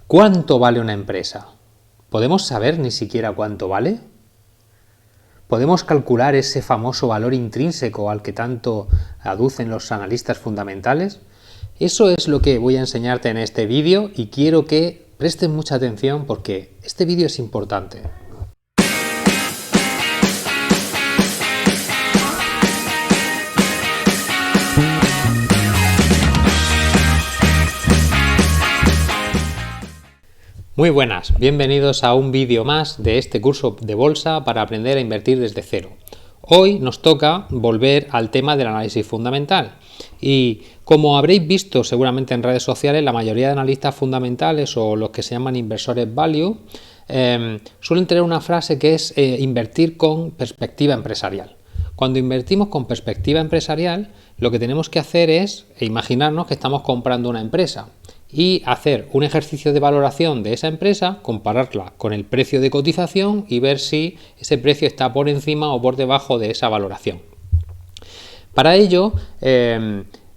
¿Cuánto vale una empresa? ¿Podemos saber ni siquiera cuánto vale? ¿Podemos calcular ese famoso valor intrínseco al que tanto aducen los analistas fundamentales? Eso es lo que voy a enseñarte en este vídeo y quiero que prestes mucha atención porque este vídeo es importante. Muy buenas, bienvenidos a un vídeo más de este curso de bolsa para aprender a invertir desde cero. Hoy nos toca volver al tema del análisis fundamental y como habréis visto seguramente en redes sociales, la mayoría de analistas fundamentales o los que se llaman inversores value suelen tener una frase que es invertir con perspectiva empresarial. Cuando invertimos con perspectiva empresarial, lo que tenemos que hacer es imaginarnos que estamos comprando una empresa y hacer un ejercicio de valoración de esa empresa, compararla con el precio de cotización y ver si ese precio está por encima o por debajo de esa valoración. Para ello,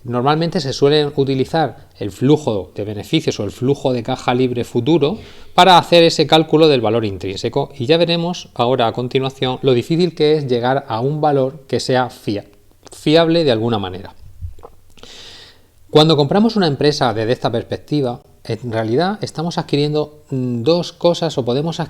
normalmente se suele utilizar el flujo de beneficios o el flujo de caja libre futuro para hacer ese cálculo del valor intrínseco y ya veremos ahora a continuación lo difícil que es llegar a un valor que sea fiable de alguna manera. Cuando compramos una empresa desde esta perspectiva, en realidad estamos adquiriendo dos cosas o podemos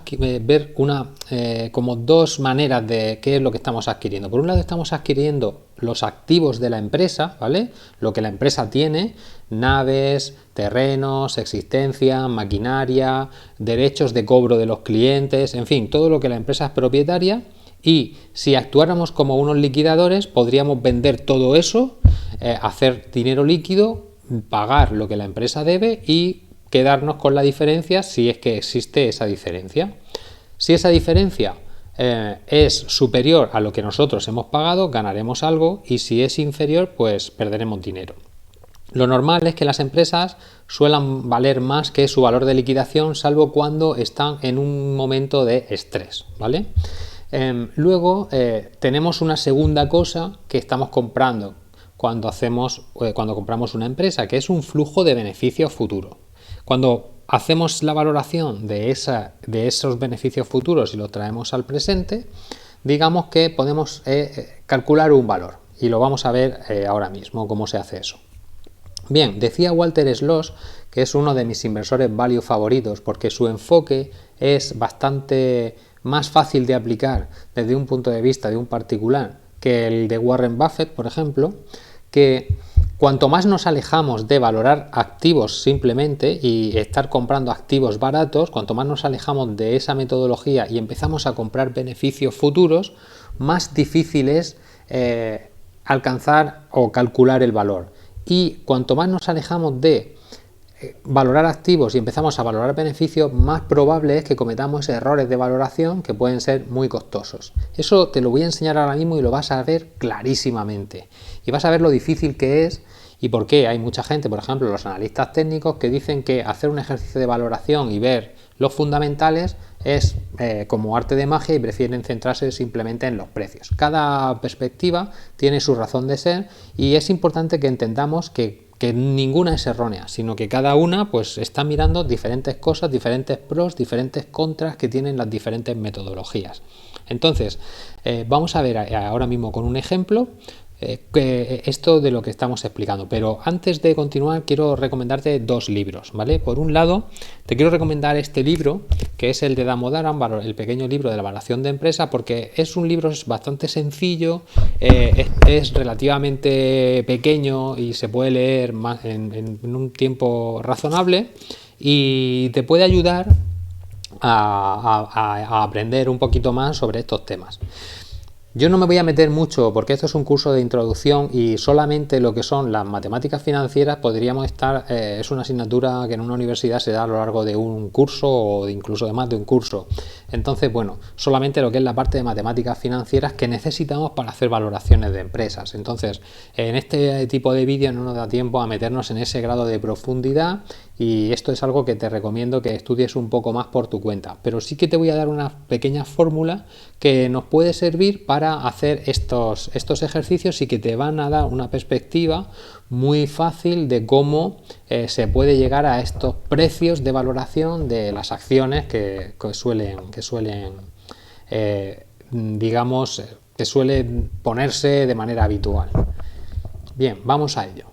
ver como dos maneras de qué es lo que estamos adquiriendo. Por un lado estamos adquiriendo los activos de la empresa, ¿vale? Lo que la empresa tiene, naves, terrenos, existencia, maquinaria, derechos de cobro de los clientes, en fin, todo lo que la empresa es propietaria. Y si actuáramos como unos liquidadores, podríamos vender todo eso, hacer dinero líquido, pagar lo que la empresa debe y quedarnos con la diferencia si es que existe esa diferencia. Si esa diferencia es superior a lo que nosotros hemos pagado, ganaremos algo y si es inferior, pues perderemos dinero. Lo normal es que las empresas suelan valer más que su valor de liquidación, salvo cuando están en un momento de estrés, ¿vale? Luego tenemos una segunda cosa que estamos comprando cuando compramos una empresa, que es un flujo de beneficios futuros. Cuando hacemos la valoración de esos beneficios futuros y los traemos al presente, digamos que podemos calcular un valor y lo vamos a ver ahora mismo cómo se hace eso. Bien, decía Walter Schloss, que es uno de mis inversores value favoritos porque su enfoque es bastante más fácil de aplicar desde un punto de vista de un particular que el de Warren Buffett, por ejemplo, que cuanto más nos alejamos de valorar activos simplemente y estar comprando activos baratos, cuanto más nos alejamos de esa metodología y empezamos a comprar beneficios futuros, más difícil es alcanzar o calcular el valor. Y cuanto más nos alejamos de valorar activos y empezamos a valorar beneficios, más probable es que cometamos errores de valoración que pueden ser muy costosos. Eso te lo voy a enseñar ahora mismo y lo vas a ver clarísimamente. Y vas a ver lo difícil que es y por qué hay mucha gente, por ejemplo los analistas técnicos, que dicen que hacer un ejercicio de valoración y ver los fundamentales es como arte de magia y prefieren centrarse simplemente en los precios. Cada perspectiva tiene su razón de ser y es importante que entendamos que ninguna es errónea, sino que cada una pues está mirando diferentes cosas, diferentes pros, diferentes contras que tienen las diferentes metodologías. Entonces, vamos a ver ahora mismo con un ejemplo esto de lo que estamos explicando, pero antes de continuar quiero recomendarte dos libros, ¿vale? Por un lado, te quiero recomendar este libro, que es el de Damodaran, el pequeño libro de la valoración de empresa, porque es un libro bastante sencillo, es relativamente pequeño y se puede leer en un tiempo razonable y te puede ayudar a aprender un poquito más sobre estos temas. Yo no me voy a meter mucho porque esto es un curso de introducción y solamente lo que son las matemáticas financieras podríamos estar, es una asignatura que en una universidad se da a lo largo de un curso o incluso de más de un curso. Entonces, bueno, solamente lo que es la parte de matemáticas financieras que necesitamos para hacer valoraciones de empresas. Entonces, en este tipo de vídeos no nos da tiempo a meternos en ese grado de profundidad y esto es algo que te recomiendo que estudies un poco más por tu cuenta. Pero sí que te voy a dar una pequeña fórmula que nos puede servir para hacer estos ejercicios y que te van a dar una perspectiva muy fácil de cómo se puede llegar a estos precios de valoración de las acciones que suelen digamos, que suelen ponerse de manera habitual. Bien, vamos a ello.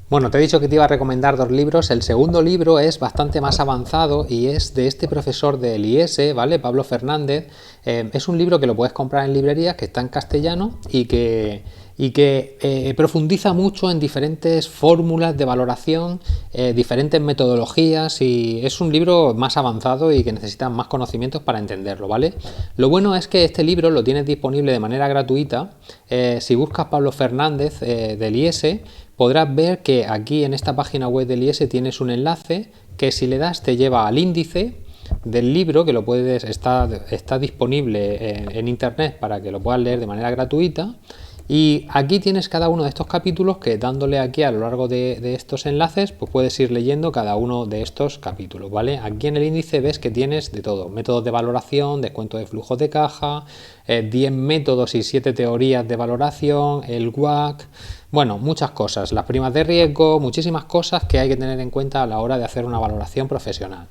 Bueno, te he dicho que te iba a recomendar 2 libros. El segundo libro es bastante más avanzado y es de este profesor del IES, ¿vale? Pablo Fernández. Es un libro que lo puedes comprar en librerías, que está en castellano y que profundiza mucho en diferentes fórmulas de valoración, diferentes metodologías, y es un libro más avanzado y que necesita más conocimientos para entenderlo, ¿vale? Lo bueno es que este libro lo tienes disponible de manera gratuita. Si buscas Pablo Fernández del IES, podrás ver que aquí en esta página web del IES tienes un enlace que, si le das, te lleva al índice del libro, que lo puedes, está disponible en internet para que lo puedas leer de manera gratuita. Y aquí tienes cada uno de estos capítulos que, dándole aquí a lo largo de estos enlaces, pues puedes ir leyendo cada uno de estos capítulos, ¿vale? Aquí en el índice ves que tienes de todo: métodos de valoración, descuento de flujos de caja, 10 métodos y 7 teorías de valoración, el WACC, bueno, muchas cosas, las primas de riesgo, muchísimas cosas que hay que tener en cuenta a la hora de hacer una valoración profesional.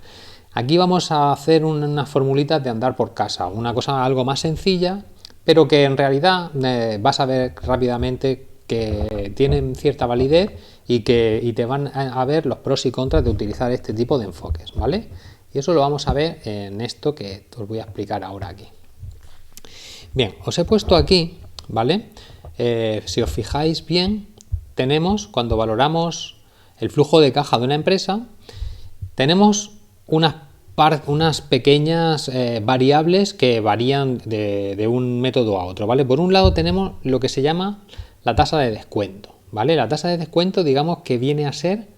Aquí vamos a hacer unas formulitas de andar por casa, una cosa algo más sencilla, pero que en realidad vas a ver rápidamente que tienen cierta validez y te van a ver los pros y contras de utilizar este tipo de enfoques, ¿vale? Y eso lo vamos a ver en esto que os voy a explicar ahora aquí. Bien, os he puesto aquí, ¿vale? Si os fijáis bien, tenemos, cuando valoramos el flujo de caja de una empresa, tenemos unas pequeñas variables que varían de un método a otro, ¿vale? Por un lado tenemos lo que se llama la tasa de descuento, ¿vale? La tasa de descuento, digamos que viene a ser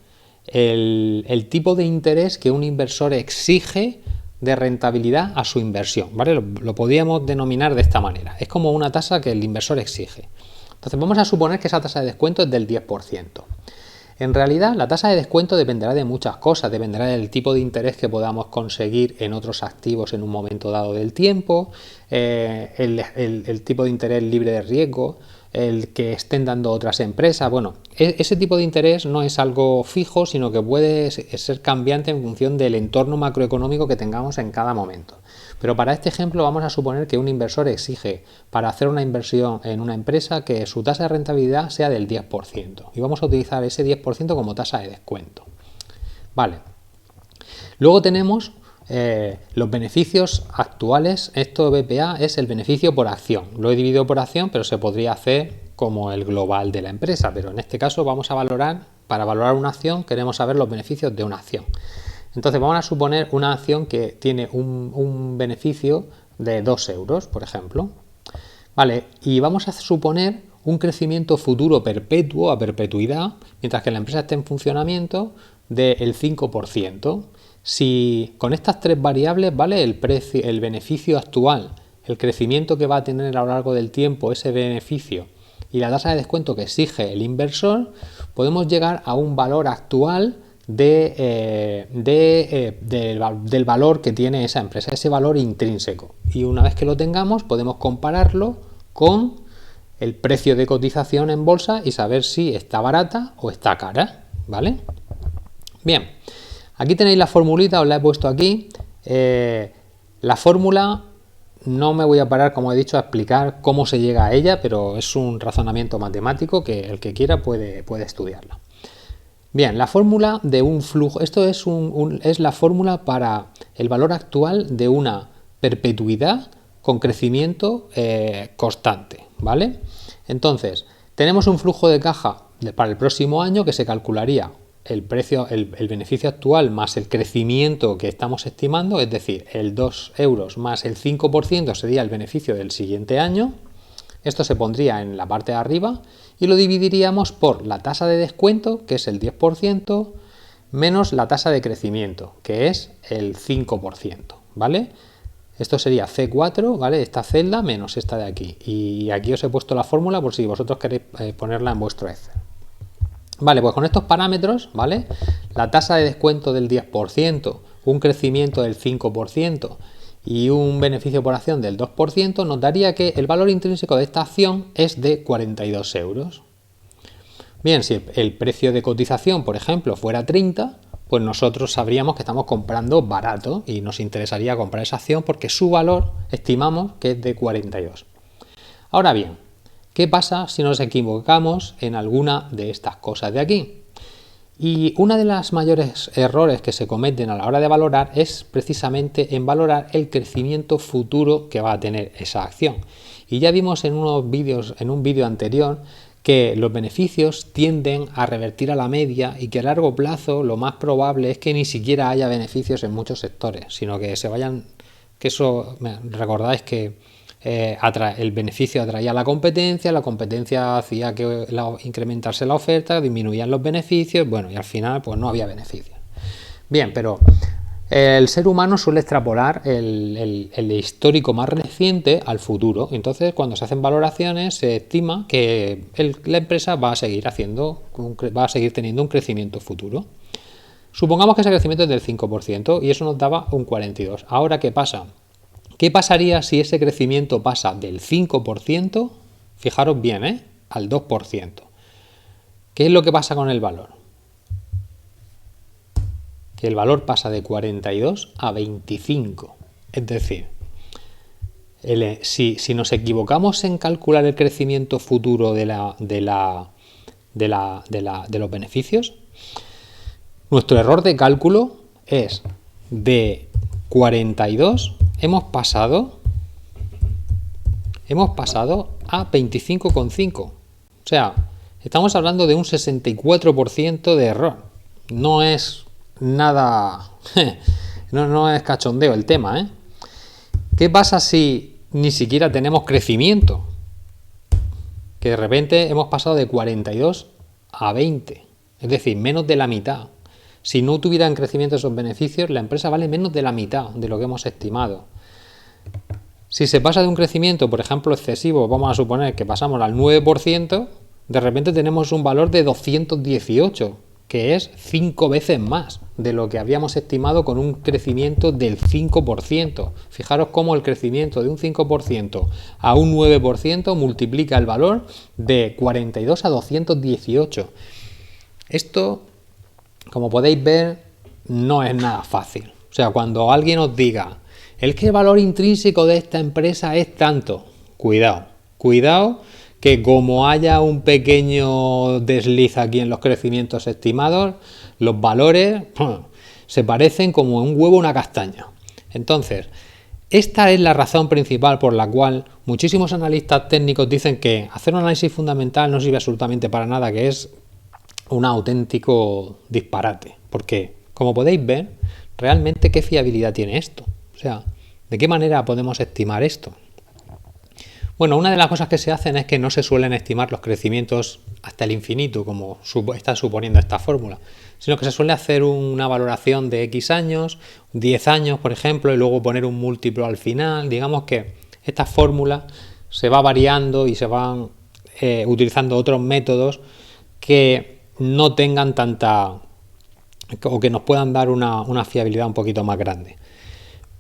el tipo de interés que un inversor exige de rentabilidad a su inversión, ¿vale? Lo podríamos denominar de esta manera. Es como una tasa que el inversor exige. Entonces vamos a suponer que esa tasa de descuento es del 10%. En realidad, la tasa de descuento dependerá de muchas cosas, dependerá del tipo de interés que podamos conseguir en otros activos en un momento dado del tiempo, el tipo de interés libre de riesgo, el que estén dando otras empresas. Bueno, ese tipo de interés no es algo fijo, sino que puede ser cambiante en función del entorno macroeconómico que tengamos en cada momento. Pero para este ejemplo vamos a suponer que un inversor exige, para hacer una inversión en una empresa, que su tasa de rentabilidad sea del 10%. Y vamos a utilizar ese 10% como tasa de descuento. Vale. Luego tenemos los beneficios actuales. Esto BPA es el beneficio por acción. Lo he dividido por acción, pero se podría hacer como el global de la empresa. Pero en este caso vamos a valorar, para valorar una acción, queremos saber los beneficios de una acción. Entonces vamos a suponer una acción que tiene un beneficio de 2 euros, por ejemplo. Vale, y vamos a suponer un crecimiento futuro perpetuo, a perpetuidad, mientras que la empresa esté en funcionamiento, del 5%. Si con estas 3 variables, ¿vale?, el precio, el beneficio actual, el crecimiento que va a tener a lo largo del tiempo ese beneficio y la tasa de descuento que exige el inversor, podemos llegar a un valor actual del valor que tiene esa empresa, ese valor intrínseco. Y una vez que lo tengamos, podemos compararlo con el precio de cotización en bolsa y saber si está barata o está cara, ¿vale? Bien, aquí tenéis la formulita, os la he puesto aquí. La fórmula, no me voy a parar, como he dicho, a explicar cómo se llega a ella, pero es un razonamiento matemático que el que quiera puede estudiarla. Bien, la fórmula de un flujo, esto es la fórmula para el valor actual de una perpetuidad con crecimiento constante, ¿vale? Entonces, tenemos un flujo de caja para el próximo año que se calcularía el beneficio actual más el crecimiento que estamos estimando, es decir, el 2 euros más el 5% sería el beneficio del siguiente año. Esto se pondría en la parte de arriba y lo dividiríamos por la tasa de descuento, que es el 10%, menos la tasa de crecimiento, que es el 5%, ¿vale? Esto sería C4, ¿vale?, esta celda menos esta de aquí. Y aquí os he puesto la fórmula por si vosotros queréis ponerla en vuestro Excel. Vale, pues con estos parámetros, ¿vale?, la tasa de descuento del 10%, un crecimiento del 5% y un beneficio por acción del 2%, nos daría que el valor intrínseco de esta acción es de 42 euros. Bien, si el precio de cotización, por ejemplo, fuera 30, pues nosotros sabríamos que estamos comprando barato y nos interesaría comprar esa acción porque su valor estimamos que es de 42. Ahora bien, ¿qué pasa si nos equivocamos en alguna de estas cosas de aquí? Y una de las mayores errores que se cometen a la hora de valorar es precisamente en valorar el crecimiento futuro que va a tener esa acción. Y ya vimos en un vídeo anterior que los beneficios tienden a revertir a la media y que a largo plazo lo más probable es que ni siquiera haya beneficios en muchos sectores, sino que se vayan, que eso, recordáis que el beneficio atraía a la competencia hacía que incrementarse la oferta, disminuían los beneficios, bueno, y al final pues no había beneficios. Bien, pero el ser humano suele extrapolar el histórico más reciente al futuro. Entonces, cuando se hacen valoraciones, se estima que la empresa va a seguir teniendo un crecimiento futuro. Supongamos que ese crecimiento es del 5% y eso nos daba un 42%. Ahora, ¿qué pasa? ¿Qué pasaría si ese crecimiento pasa del 5%, fijaros bien, al 2%? ¿Qué es lo que pasa con el valor? Que el valor pasa de 42 a 25. Es decir, si nos equivocamos en calcular el crecimiento futuro de los beneficios, nuestro error de cálculo es de 42 hemos pasado a 25,5. O sea, estamos hablando de un 64% de error. No es nada, no es cachondeo el tema, ¿Qué pasa si ni siquiera tenemos crecimiento? Que de repente hemos pasado de 42 a 20, es decir, menos de la mitad. Si no tuvieran crecimiento esos beneficios, la empresa vale menos de la mitad de lo que hemos estimado. Si se pasa de un crecimiento, por ejemplo, excesivo, vamos a suponer que pasamos al 9%, de repente tenemos un valor de 218, que es 5 veces más de lo que habíamos estimado con un crecimiento del 5%. Fijaros cómo el crecimiento de un 5% a un 9% multiplica el valor de 42 a 218. Esto, como podéis ver, no es nada fácil. O sea, cuando alguien os diga, el valor intrínseco de esta empresa es tanto, cuidado, que como haya un pequeño desliz aquí en los crecimientos estimados, los valores se parecen como un huevo a una castaña. Entonces, esta es la razón principal por la cual muchísimos analistas técnicos dicen que hacer un análisis fundamental no sirve absolutamente para nada, que es un auténtico disparate. Porque, como podéis ver, realmente ¿qué fiabilidad tiene esto? O sea, ¿de qué manera podemos estimar esto? Bueno, una de las cosas que se hacen es que no se suelen estimar los crecimientos hasta el infinito, como está suponiendo esta fórmula, sino que se suele hacer una valoración de X años, 10 años, por ejemplo, y luego poner un múltiplo al final. Digamos que esta fórmula se va variando y se van utilizando otros métodos que no tengan tanta, o que nos puedan dar una fiabilidad un poquito más grande.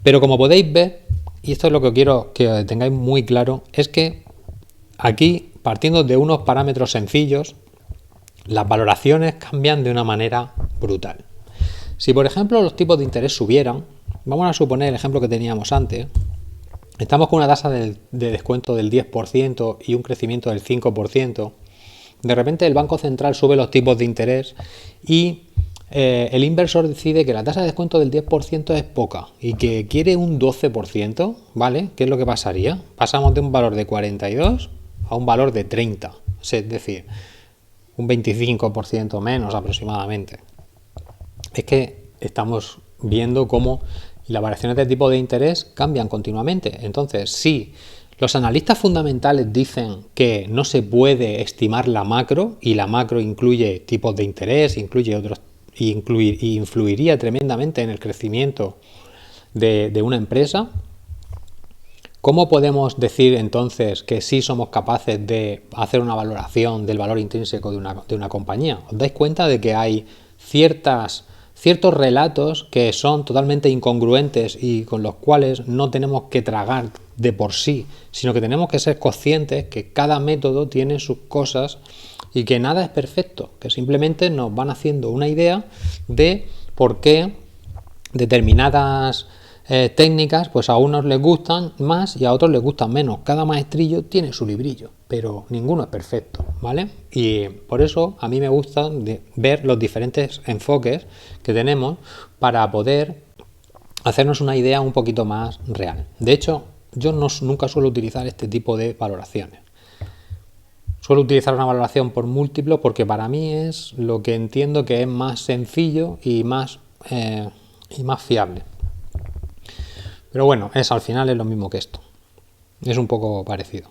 Pero como podéis ver, y esto es lo que quiero que tengáis muy claro, es que aquí, partiendo de unos parámetros sencillos, las valoraciones cambian de una manera brutal. Si, por ejemplo, los tipos de interés subieran, vamos a suponer el ejemplo que teníamos antes, estamos con una tasa de descuento del 10% y un crecimiento del 5%, de repente el Banco Central sube los tipos de interés y el inversor decide que la tasa de descuento del 10% es poca y que quiere un 12%, ¿vale? ¿Qué es lo que pasaría? Pasamos de un valor de 42 a un valor de 30, es decir, un 25% menos aproximadamente. Es que estamos viendo cómo las variaciones de tipo de interés cambian continuamente. Entonces, si los analistas fundamentales dicen que no se puede estimar la macro, y la macro incluye tipos de interés, incluye otros y influiría tremendamente en el crecimiento de una empresa, ¿cómo podemos decir entonces que sí somos capaces de hacer una valoración del valor intrínseco de una compañía? ¿Os dais cuenta de que hay ciertas ciertos relatos que son totalmente incongruentes y con los cuales no tenemos que tragar de por sí, sino que tenemos que ser conscientes que cada método tiene sus cosas y que nada es perfecto, que simplemente nos van haciendo una idea de por qué determinadas técnicas pues a unos les gustan más y a otros les gustan menos. Cada maestrillo tiene su librillo, pero ninguno es perfecto, ¿vale? Y por eso a mí me gusta ver los diferentes enfoques que tenemos para poder hacernos una idea un poquito más real. De hecho, yo nunca suelo utilizar este tipo de valoraciones. Suelo utilizar una valoración por múltiplo porque para mí es lo que entiendo que es más sencillo y más fiable. Pero bueno, al final es lo mismo que esto. Es un poco parecido.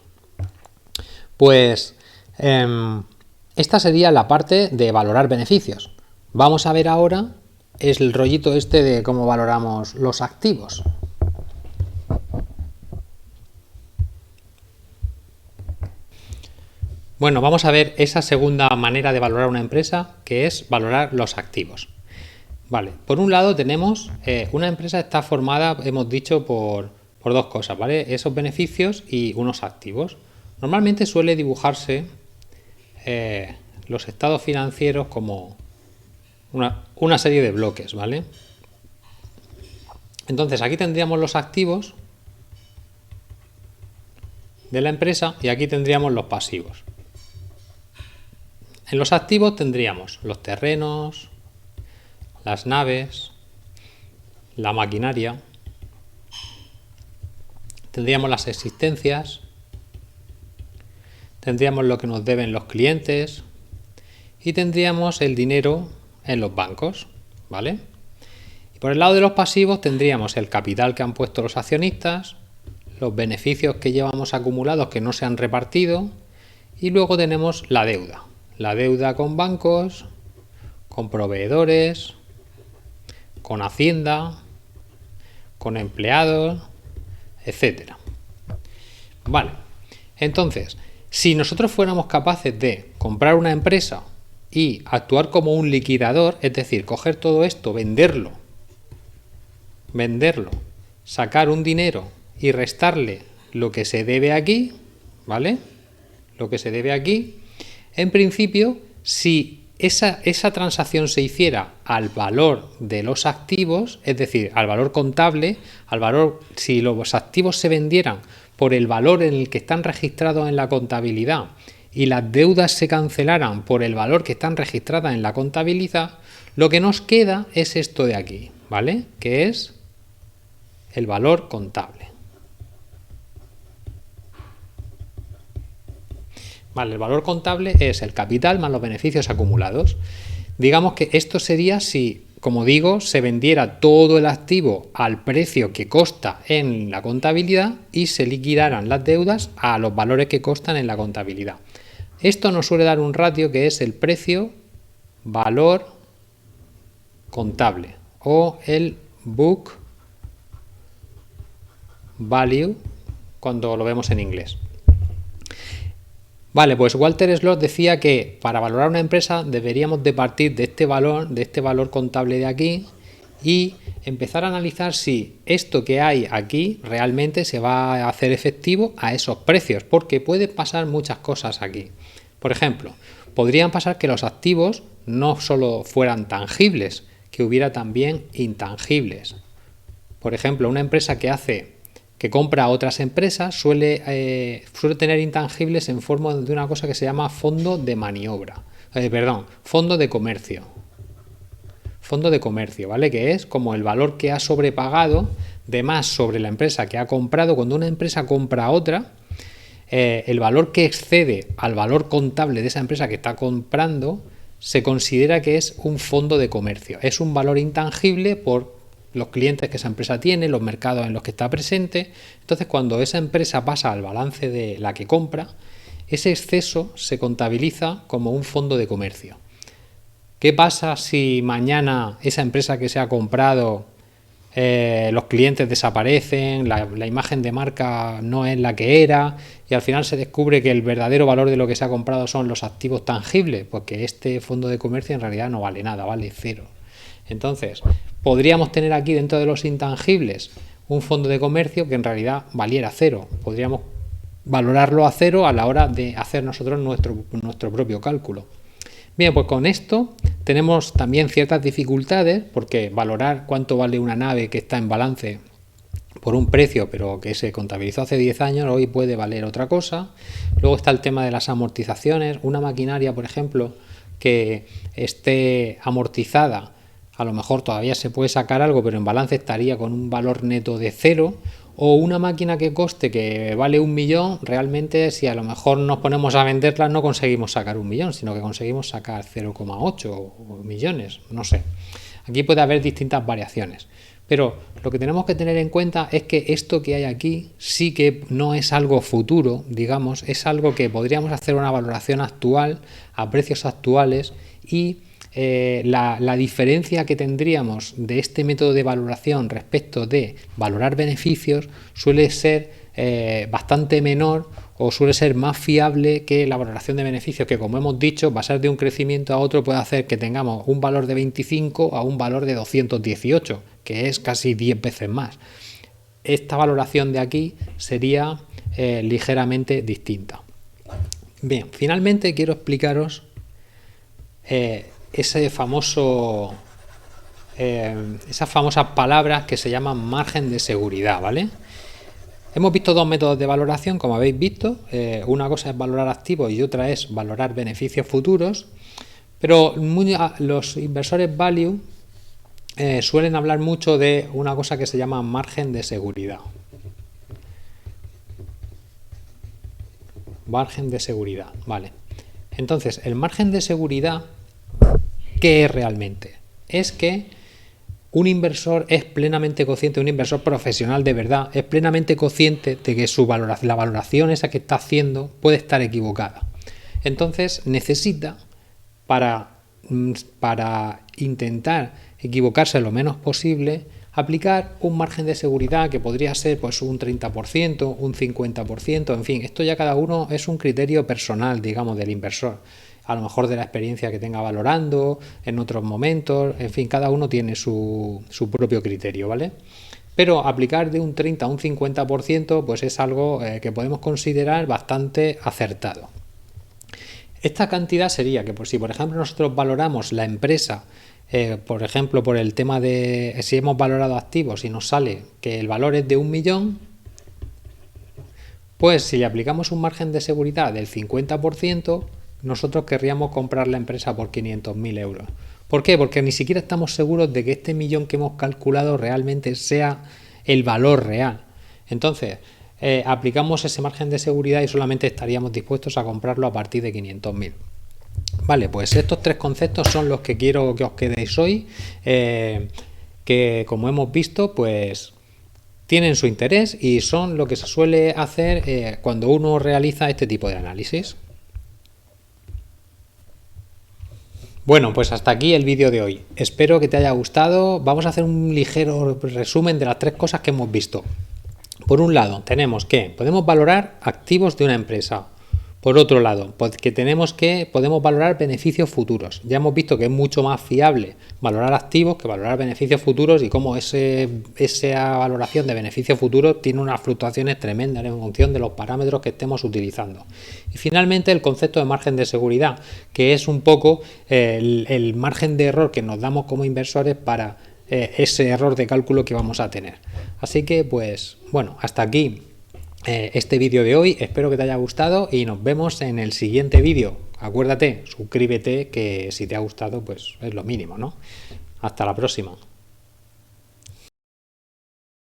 Pues esta sería la parte de valorar beneficios. Vamos a ver ahora el rollito este de cómo valoramos los activos. Bueno, vamos a ver esa segunda manera de valorar una empresa, que es valorar los activos. Vale, por un lado tenemos, una empresa está formada, hemos dicho, por dos cosas, ¿vale? Esos beneficios y unos activos. Normalmente suele dibujarse los estados financieros como una serie de bloques, ¿vale? Entonces aquí tendríamos los activos de la empresa y aquí tendríamos los pasivos. En los activos tendríamos los terrenos, las naves, la maquinaria, tendríamos las existencias, tendríamos lo que nos deben los clientes y tendríamos el dinero en los bancos, ¿vale? Y por el lado de los pasivos tendríamos el capital que han puesto los accionistas, los beneficios que llevamos acumulados que no se han repartido y luego tenemos la deuda con bancos, con proveedores, con Hacienda, con empleados, etcétera. Vale, entonces, si nosotros fuéramos capaces de comprar una empresa y actuar como un liquidador, es decir, coger todo esto, venderlo, sacar un dinero y restarle lo que se debe aquí, ¿vale? Lo que se debe aquí, en principio, si esa transacción se hiciera al valor de los activos, es decir, al valor contable, si los activos se vendieran por el valor en el que están registrados en la contabilidad y las deudas se cancelaran por el valor que están registradas en la contabilidad, lo que nos queda es esto de aquí, ¿vale? Que es el valor contable. Vale, el valor contable es el capital más los beneficios acumulados. Digamos que esto sería si, como digo, se vendiera todo el activo al precio que consta en la contabilidad y se liquidaran las deudas a los valores que constan en la contabilidad. Esto nos suele dar un ratio que es el precio-valor contable o el book value cuando lo vemos en inglés. Vale, pues Walter Slot decía que para valorar una empresa deberíamos de partir de este valor contable de aquí y empezar a analizar si esto que hay aquí realmente se va a hacer efectivo a esos precios, porque pueden pasar muchas cosas aquí. Por ejemplo, podrían pasar que los activos no solo fueran tangibles, que hubiera también intangibles. Por ejemplo, una empresa que compra a otras empresas suele tener intangibles en forma de una cosa que se llama fondo de maniobra, fondo de comercio. Fondo de comercio, ¿vale? Que es como el valor que ha sobrepagado de más sobre la empresa que ha comprado. Cuando una empresa compra a otra, el valor que excede al valor contable de esa empresa que está comprando se considera que es un fondo de comercio. Es un valor intangible por los clientes que esa empresa tiene, los mercados en los que está presente. Entonces, cuando esa empresa pasa al balance de la que compra, ese exceso se contabiliza como un fondo de comercio. ¿Qué pasa si mañana esa empresa que se ha comprado, los clientes desaparecen, la imagen de marca no es la que era y al final se descubre que el verdadero valor de lo que se ha comprado son los activos tangibles? Pues que este fondo de comercio en realidad no vale nada, vale cero. Entonces, podríamos tener aquí dentro de los intangibles un fondo de comercio que en realidad valiera cero. Podríamos valorarlo a cero a la hora de hacer nosotros nuestro propio cálculo. Bien, pues con esto tenemos también ciertas dificultades, porque valorar cuánto vale una nave que está en balance por un precio, pero que se contabilizó hace 10 años, hoy puede valer otra cosa. Luego está el tema de las amortizaciones. Una maquinaria, por ejemplo, que esté amortizada, a lo mejor todavía se puede sacar algo, pero en balance estaría con un valor neto de cero. O una máquina que coste que vale 1.000.000, realmente si a lo mejor nos ponemos a venderla no conseguimos sacar 1.000.000, sino que conseguimos sacar 0,8 millones, no sé. Aquí puede haber distintas variaciones. Pero lo que tenemos que tener en cuenta es que esto que hay aquí sí que no es algo futuro, digamos, es algo que podríamos hacer una valoración actual, a precios actuales, y la diferencia que tendríamos de este método de valoración respecto de valorar beneficios suele ser bastante menor, o suele ser más fiable que la valoración de beneficios, que, como hemos dicho, pasar de un crecimiento a otro puede hacer que tengamos un valor de 25 a un valor de 218, que es casi 10 veces más. Esta valoración de aquí sería ligeramente distinta. Bien, finalmente quiero explicaros esas famosas palabras que se llaman margen de seguridad, ¿vale? Hemos visto dos métodos de valoración, como habéis visto. Una cosa es valorar activos y otra es valorar beneficios futuros, pero los inversores value suelen hablar mucho de una cosa que se llama margen de seguridad. Margen de seguridad, vale. Entonces, el margen de seguridad, ¿qué es realmente? Es que un inversor es plenamente consciente, un inversor profesional de verdad, es plenamente consciente de que la valoración esa que está haciendo puede estar equivocada. Entonces necesita, para intentar equivocarse lo menos posible, aplicar un margen de seguridad que podría ser pues un 30%, un 50%, en fin, esto ya cada uno es un criterio personal, digamos, del inversor. A lo mejor de la experiencia que tenga valorando, en otros momentos, en fin, cada uno tiene su propio criterio, ¿vale? Pero aplicar de un 30 a un 50% pues es algo que podemos considerar bastante acertado. Esta cantidad sería que, pues, si por ejemplo nosotros valoramos la empresa, por ejemplo por el tema de si hemos valorado activos y nos sale que el valor es de 1.000.000, pues si le aplicamos un margen de seguridad del 50%, nosotros querríamos comprar la empresa por 500.000 euros. ¿Por qué? Porque ni siquiera estamos seguros de que este millón que hemos calculado realmente sea el valor real. Entonces, aplicamos ese margen de seguridad y solamente estaríamos dispuestos a comprarlo a partir de 500.000. Vale, pues estos tres conceptos son los que quiero que os quedéis hoy, que, como hemos visto, pues tienen su interés y son lo que se suele hacer cuando uno realiza este tipo de análisis. Bueno, pues hasta aquí el vídeo de hoy. Espero que te haya gustado. Vamos a hacer un ligero resumen de las tres cosas que hemos visto. Por un lado, tenemos que podemos valorar activos de una empresa. Por otro lado, podemos valorar beneficios futuros. Ya hemos visto que es mucho más fiable valorar activos que valorar beneficios futuros, y cómo esa valoración de beneficios futuros tiene unas fluctuaciones tremendas en función de los parámetros que estemos utilizando. Y finalmente, el concepto de margen de seguridad, que es un poco el margen de error que nos damos como inversores para ese error de cálculo que vamos a tener. Así que, pues, bueno, hasta aquí este vídeo de hoy. Espero que te haya gustado y nos vemos en el siguiente vídeo. Acuérdate, suscríbete, que si te ha gustado pues es lo mínimo, ¿no? Hasta la próxima.